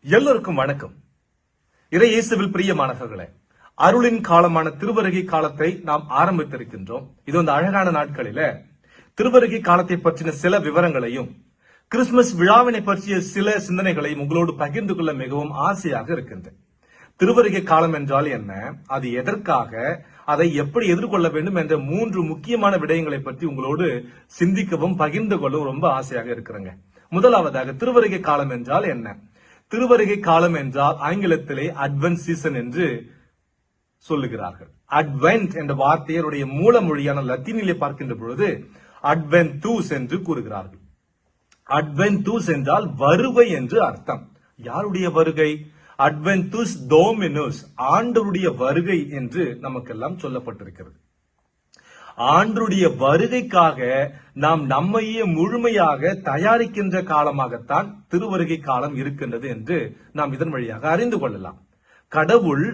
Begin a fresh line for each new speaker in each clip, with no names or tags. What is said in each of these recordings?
எல்லோருக்கும் வணக்கம். இயேசுவில் பிரியமானவர்களே, அருளின் காலமான திருவருகை காலத்தை நாம் ஆரம்பித்திருக்கின்றோம். இது அந்த அழகான நாட்களில திருவருகை காலத்தை பற்றின சில விவரங்களையும் கிறிஸ்துமஸ் விழாவினை பற்றிய சில சிந்தனைகளையும் உங்களோடு பகிர்ந்து கொள்ள மிகவும் ஆசையாக இருக்கின்றேன். திருவருகை காலம் என்றால் என்ன, அது எதற்காக, அதை எப்படி எதிர்கொள்ள வேண்டும் என்ற 3 முக்கியமான விடயங்களை பற்றி உங்களோடு சிந்திக்கவும் பகிர்ந்து கொள்ளவும் ரொம்ப ஆசையாக இருக்கிறேங்க. முதலாவதாக, திருவருகை காலம் என்றால் என்ன? திருவருகை காலம் என்றால் ஆங்கிலத்திலே அட்வென்ட் சீசன் என்று சொல்லுகிறார்கள். அட்வென்ட் என்ற வார்த்தையுடைய மூல மொழியான லத்தீனிலே பார்க்கின்ற பொழுது அட்வென்டூஸ் என்று கூறுகிறார்கள். அட்வென்டூஸ் என்றால் வருகை என்று அர்த்தம். யாருடைய வருகை? அட்வென்டூஸ் டோமினோஸ், ஆண்டவருடைய வருகை என்று நமக்கெல்லாம் சொல்லப்பட்டிருக்கிறது. ஆண்டருடைய வருகைக்காக நாம் நம்மையே முழுமையாக தயாரிக்கின்ற காலமாகத்தான் திருவருகை காலம் இருக்கின்றது என்று நாம் இதன் வழியாக அறிந்து கொள்ளலாம். கடவுள்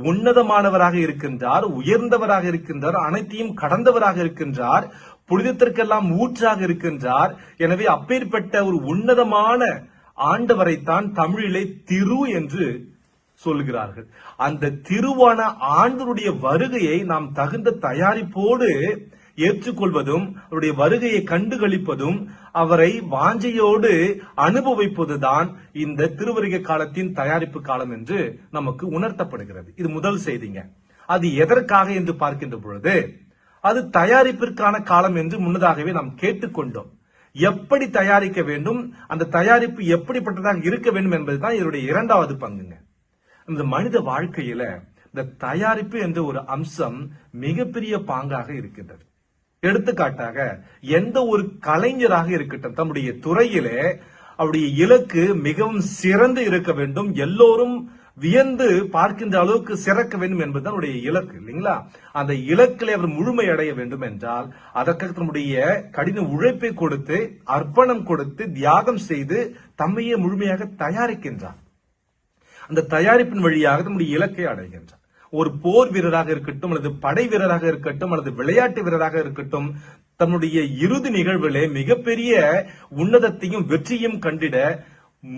உன்னதமானவராக இருக்கின்றார், உயர்ந்தவராக இருக்கின்றார், அனைத்தையும் கடந்தவராக இருக்கின்றார், புனிதத்திற்கெல்லாம் ஊற்றாக இருக்கின்றார். எனவே அப்பேற்பட்ட ஒரு உன்னதமான ஆண்டவரைத்தான் தமிழிலே திரு என்று சொல்லுகிறார்கள். அந்த திருவான ஆண்டவருடைய வருகையை நாம் தகுந்த தயாரிப்போடு ஏற்றுக்கொள்வதும், அவருடைய வருகையை கண்டுகளிப்பதும், அவரை வாஞ்சையோடு அனுபவிப்பதுதான் இந்த திருவருகை காலத்தின் தயாரிப்பு காலம் என்று நமக்கு உணர்த்தப்படுகிறது. இது முதல் செய்திங்க. அது எதற்காக என்று பார்க்கின்ற பொழுது அது தயாரிப்பிற்கான காலம் என்று முன்னதாகவே நாம் கேட்டுக்கொண்டோம். எப்படி தயாரிக்க வேண்டும், அந்த தயாரிப்பு எப்படிப்பட்டதாக இருக்க வேண்டும் என்பதுதான் இதனுடைய இரண்டாவது பங்குங்க. இந்த மனித வாழ்க்கையில இந்த தயாரிப்பு என்ற ஒரு அம்சம் மிகப்பெரிய பாங்காக இருக்கின்றது. எடுத்துக்காட்டாக, எந்த ஒரு கலைஞராக இருக்கட்டும், தம்முடைய துறையிலே அவருடைய இலக்கு மிகவும் சிறந்து இருக்க வேண்டும், எல்லோரும் வியந்து பார்க்கின்ற அளவுக்கு சிறக்க வேண்டும் என்பதுதான் அவருடைய இலக்கு, இல்லைங்களா? அந்த இலக்கிலே அவர் முழுமை அடைய வேண்டும் என்றால் அதற்காக தம்முடைய கடின உழைப்பை கொடுத்து, அர்ப்பணம் கொடுத்து, தியாகம் செய்து தம்மையே முழுமையாக தயாரிக்கின்றார். அந்த தயாரிப்பின் வழியாக நம்முடைய இலக்கை அடைகின்றார். ஒரு போர் வீரராக இருக்கட்டும், அல்லது படை வீரராக இருக்கட்டும், அல்லது விளையாட்டு வீரராக இருக்கட்டும், தன்னுடைய இறுதி நிகழ்விலே மிகப்பெரிய உன்னதத்தையும் வெற்றியும் கண்டிட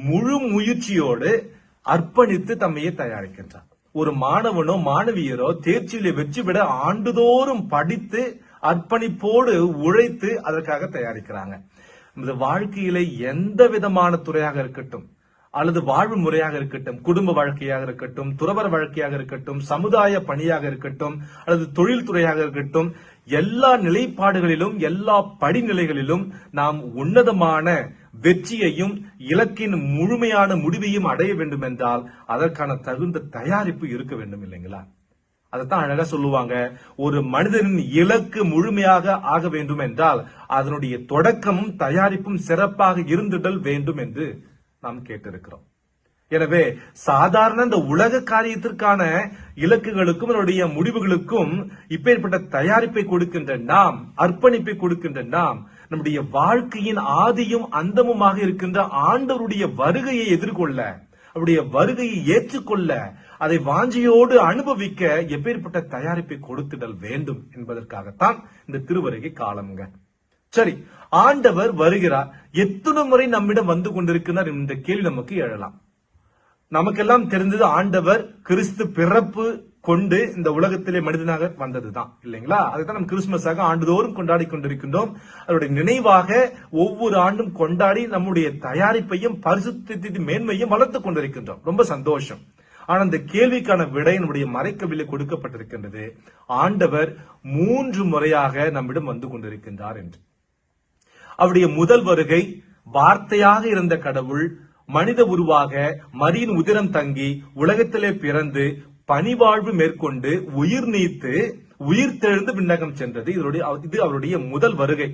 முழு முயற்சியோடு அர்ப்பணித்து தம்மையே தயாரிக்கின்றார். ஒரு மாணவனோ மாணவியரோ தேர்ச்சியிலே வெற்றி பெற ஆண்டுதோறும் படித்து அர்ப்பணிப்போடு உழைத்து அதற்காக தயாரிக்கிறாங்க. இந்த வாழ்க்கையிலே எந்த விதமான துறையாக இருக்கட்டும், அல்லது வாழ்வு முறையாக இருக்கட்டும், குடும்ப வாழ்க்கையாக இருக்கட்டும், துறவர வாழ்க்கையாக இருக்கட்டும், சமுதாய பணியாக இருக்கட்டும், அல்லது தொழில் துறையாக இருக்கட்டும், எல்லா நிலைப்பாடுகளிலும், எல்லா படிநிலைகளிலும் நாம் உன்னதமான வெற்றியையும் இலக்கின் முழுமையான முடிவையும் அடைய வேண்டும் என்றால் அதற்கான தகுந்த தயாரிப்பு இருக்க வேண்டும், இல்லைங்களா? அதைத்தான் அழகா சொல்லுவாங்க, ஒரு மனிதனின் இலக்கு முழுமையாக ஆக வேண்டும் என்றால் அதனுடைய தொடக்கமும் தயாரிப்பும் சிறப்பாக இருந்திடல் வேண்டும் என்று நாம் கேட்டிருக்கிறோம். எனவே சாதாரண இந்த உலக காரியத்திற்கான இலக்குகளுக்கும் அதனுடைய முடிவுகளுக்கும் இப்பேற்பட்ட தயாரிப்பை கொடுக்கின்ற நாம், அர்ப்பணிப்பை கொடுக்கின்ற நாம், நம்முடைய வாழ்க்கையின் ஆதியும் அந்தமுமாக இருக்கின்ற ஆண்டவருடைய வருகையை எதிர்கொள்ள, அவருடைய வருகையை ஏற்றுக்கொள்ள, அதை வாஞ்சையோடு அனுபவிக்க எப்பேற்பட்ட தயாரிப்பை கொடுத்திடல் வேண்டும் என்பதற்காகத்தான் இந்த திருவருகை காலம்ங்க. சரி, ஆண்டவர் வருகிறார், எத்தனை முறை நம்மிடம் வந்து கொண்டிருக்கிறார் என்ற கேள்வி நமக்கு எழலாம். நமக்கெல்லாம் தெரிந்தது ஆண்டவர் கிறிஸ்து பிறப்பு கொண்டு இந்த உலகத்திலே மனிதனாக வந்ததுதான், இல்லைங்களா? அதுதான் நம்ம கிறிஸ்துமஸாக ஆண்டுதோறும் கொண்டாடி கொண்டிருக்கின்றோம். அதனுடைய நினைவாக ஒவ்வொரு ஆண்டும் கொண்டாடி நம்முடைய தயாரிப்பையும் பரிசுத்தத்தின் மேன்மையும் வளர்த்துக் கொண்டிருக்கின்றோம். ரொம்ப சந்தோஷம். ஆனா இந்த கேள்விக்கான விடை நம்முடைய மறைக்கவில்லை கொடுக்கப்பட்டிருக்கின்றது. ஆண்டவர் 3 முறையாக நம்மிடம் வந்து கொண்டிருக்கின்றார் என்று. அவருடைய முதல் வருகை வார்த்தையாக இருந்த கடவுள் மனித உருவாக மரியின் உதிரம் தங்கி உலகத்திலே பிறந்து பணிவாழ்வு மேற்கொண்டு உயிர் நீத்து உயிர் தெழுந்து விண்ணகம் சென்றது. இது அவருடைய முதல் வருகை.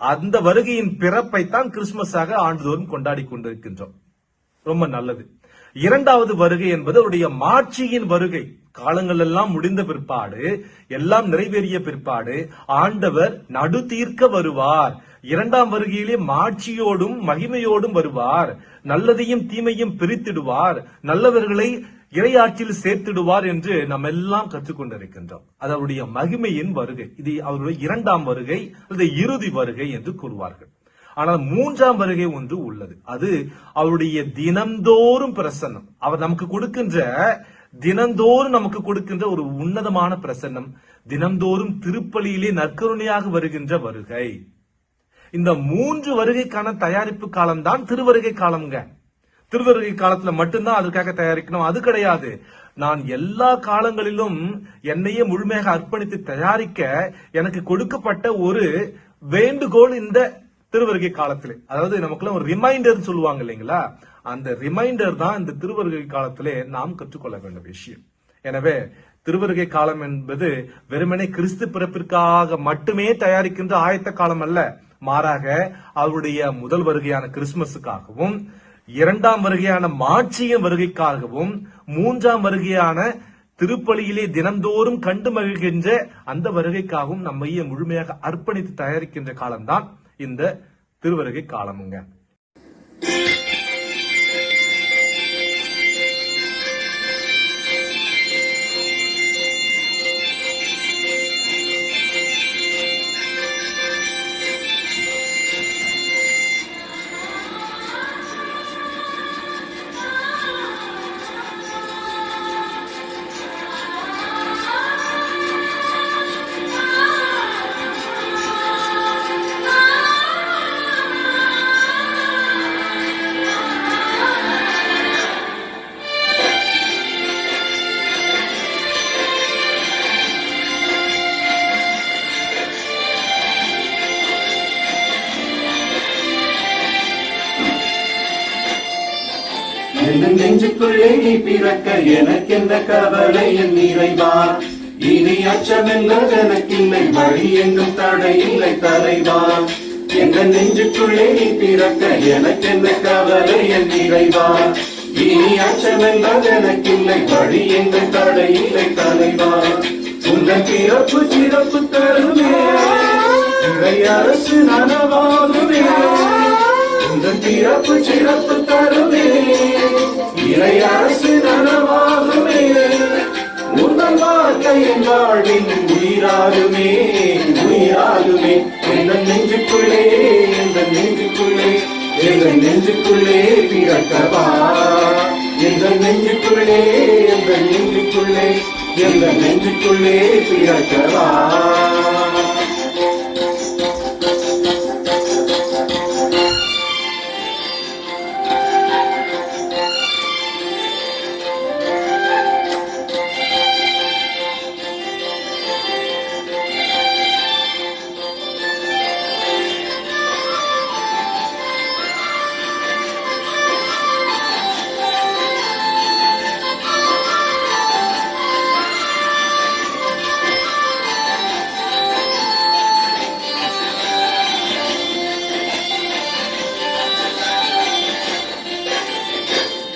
அந்த வருகையின் பிறப்பைத்தான் கிறிஸ்துமஸாக ஆண்டுதோறும் கொண்டாடி கொண்டிருக்கின்றோம். ரொம்ப நல்லது. இரண்டாவது வருகை என்பது அவருடைய மாட்சியின் வருகை. காலங்கள் எல்லாம் முடிந்த பிற்பாடு, எல்லாம் நிறைவேறிய பிற்பாடு ஆண்டவர் நடு தீர்க்க வருவார். இரண்டாம் வருகையிலே மாட்சியோடும் மகிமையோடும் வருவார். நல்லதையும் தீமையும் பிரித்திடுவார். நல்லவர்களை இறையாட்சியில் சேர்த்திடுவார் என்று நாம் எல்லாம் கற்றுக்கொண்டிருக்கின்றோம். அது அவருடைய மகிமையின் வருகை. இது அவருடைய இரண்டாம் வருகை அல்லது இறுதி வருகை என்று கூறுவார்கள். ஆனால் மூன்றாம் வருகை ஒன்று உள்ளது. அது அவருடைய தினந்தோறும் பிரசன்னம். அவர் நமக்கு கொடுக்கின்ற தினந்தோறும் நமக்கு கொடுக்கின்ற ஒரு உன்னதமான பிரசன்னம். தினந்தோறும் திருப்பலியிலே நற்கருணையாக வருகின்ற வருகை. இந்த மூன்று வருகைக்கான தயாரிப்பு காலம்தான் திருவருகை காலம்ங்க. திருவருகை காலத்துல மட்டும்தான் அதுக்காக தயாரிக்கணும் அது கிடையாது. நான் எல்லா காலங்களிலும் என்னையே முழுமையாக அர்ப்பணித்து தயாரிக்க எனக்கு கொடுக்கப்பட்ட ஒரு வேண்டுகோள் இந்த திருவருகை காலத்திலே. அதாவது நமக்குள்ள ஒரு ரிமைண்டர் சொல்லுவாங்க இல்லைங்களா, அந்த ரிமைண்டர் தான் இந்த திருவருகை காலத்திலே நாம் கற்றுக்கொள்ள வேண்டிய விஷயம். எனவே திருவருகை காலம் என்பது வெறுமனே கிறிஸ்து பிறப்பிற்காக மட்டுமே தயாரிக்கின்ற ஆயத்த காலம் அல்ல. மாறாக அவருடைய முதல் வருகையான கிறிஸ்துமஸுக்காகவும், இரண்டாம் வருகையான மாட்சியின் வருகைக்காகவும், மூன்றாம் வருகையான திருப்பலியிலே தினந்தோறும் கண்டு மகிழ்கின்ற அந்த வருகைக்காகவும் நம்மையே முழுமையாக அர்ப்பணித்து தயாரிக்கின்ற காலம்தான் இந்த திருவருகை காலமுங்க.
நெஞ்சுக்குள்ளே நீ பிறக்க எனக்கென்ன கவலை என் இறைவா, இனி அச்சமெல்லாம் எனக்கில்லை, வழி எங்கும் தடை இல்லை தலைவா. எந்த நெஞ்சுக்குள்ளே நீ பிறக்க எனக்கென்ன கவலை என் இறைவா, இனி அச்சமெல்லாம் எனக்கில்லை, வழி எங்கும் தடை இல்லை தலைவா. உங்கள் பிறப்பு சிறப்பு தருமே, இறை அரசு நனவாகுமே. உங்கள் பிறப்பு சிறப்பு தருமே, இறை அரசு நனவாகுமே. உங்கள் வாழ்க்கை என் வாழ்வின் உயிராகுமே, உயிராகுமே. எங்கள் நெஞ்சுக்குள்ளே, எங்கள் நெஞ்சுக்குள்ளே, எங்கள் நெஞ்சுக்குள்ளே பிறக்கவா. எங்கள் நெஞ்சுக்குள்ளே, எங்கள் நெஞ்சுக்குள்ளே, எங்கள் நெஞ்சுக்குள்ளே பிறக்கவா.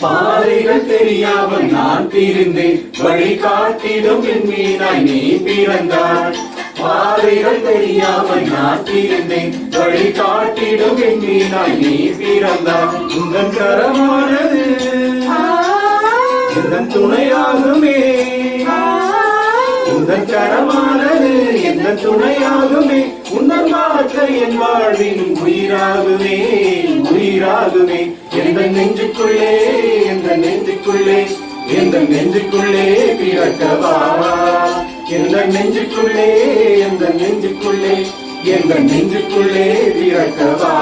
பாதைகள் தெரியாமல் நான் பிரிந்தேன், வழிகாட்டிடும் என் மீனாய் நீ பிறந்தாய். பாதைகள் தெரியாமல் நான் பிரிந்தேன், வழிகாட்டிடும் என் மீனாய் நீ பிறந்தாய். உங்கள் கரமானது எந்தன் துணையாகுமே, உங்கள் கரமானது எந்தன் துணையாகுமே. உங்கள் வாழ்க்கை என் வாழ்வின் உயிராகுமே, உயிராகுமே. எந்த நெஞ்சுக்குள்ளே, எந்த நெஞ்சுக்குள்ளே, எந்த நெஞ்சுக்குள்ளே பிறக்கவா. எந்த நெஞ்சுக்குள்ளே, எந்த நெஞ்சுக்குள்ளே, எந்த நெஞ்சுக்குள்ளே பிறக்கவா.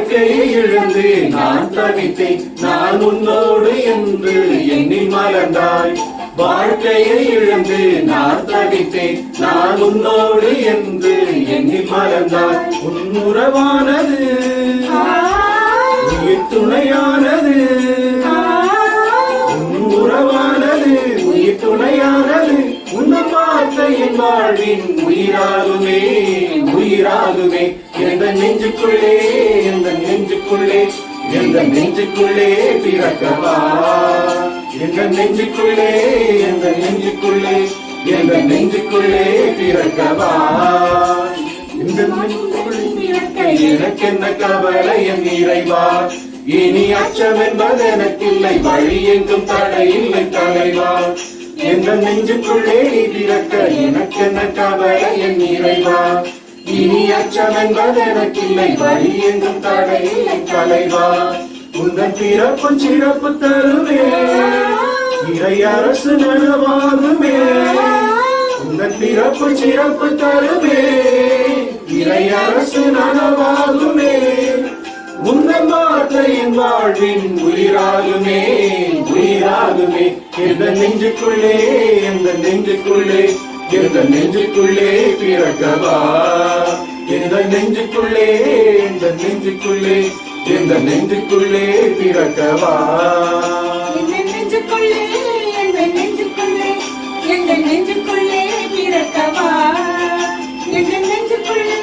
வாழ்க்கையை இழந்து நான் தவித்தேன், நான் உன்னோடு என்று எண்ணி மலர்ந்தாய். வாழ்க்கையை இழந்து நான் தவித்தேன், நான் உன்னோடு என்று எண்ணி மலர்ந்தாய். உன் உறவானது உயிர் துணையானது, உன் உறவானது உயிர் துணையானது. உன்னை பார்த்த என் வாழ்வின் உயிராகுமே, உயிராகுமே. எந்த நெஞ்சுக்குள்ளே, எந்த நெஞ்சுக்குள்ளே, எந்த நெஞ்சுக்குள்ளே பிறக்கவா, எந்த நெஞ்சுக்குள்ளே, எந்த நெஞ்சுக்குள்ளே, எந்த நெஞ்சுக்குள்ளே பிறக்கவா. இந்த நெஞ்சுக்குள்ளே எனக்கென்ன கவலை என் இறைவா, இனி அச்சம் என்பது எனக்கில்லை, வழி எங்கும் தடையில்லை தலைவா. எந்த நெஞ்சுக்குள்ளே நீ பிறக்க எனக்கென்ன கவலை என் இறைவா, இனி அச்சம் என்பது எனக்கில்லை, வழி எங்கும் தடையில்லை தலைவா. உந்தன் பிறப்பு சிறப்பு தருவே, இறை அரசு நனவாகுமே. உந்தன் பிறப்பு சிறப்பு தருவே, இறை அரசு நனவாகுமே. உந்தன் வார்த்தையின் வாழ்வின் உயிராகுமே, உயிராகுமே. எந்த நெஞ்சுக்குள்ளே, எந்த நெஞ்சுக்குள்ளே, எந்த நெஞ்சுக்குள்ளே பிறக்கவா, எந்த நெஞ்சுக்குள்ளே, எந்த நெஞ்சுக்குள்ளே, எந்த நெஞ்சுக்குள்ளே பிறக்கவா.
எந்த நெஞ்சுக்குள்ளே, எந்த நெஞ்சுக்குள்ளே, எந்த நெஞ்சுக்குள்ளே பிறக்கவா, எந்த நெஞ்சுக்குள்ளே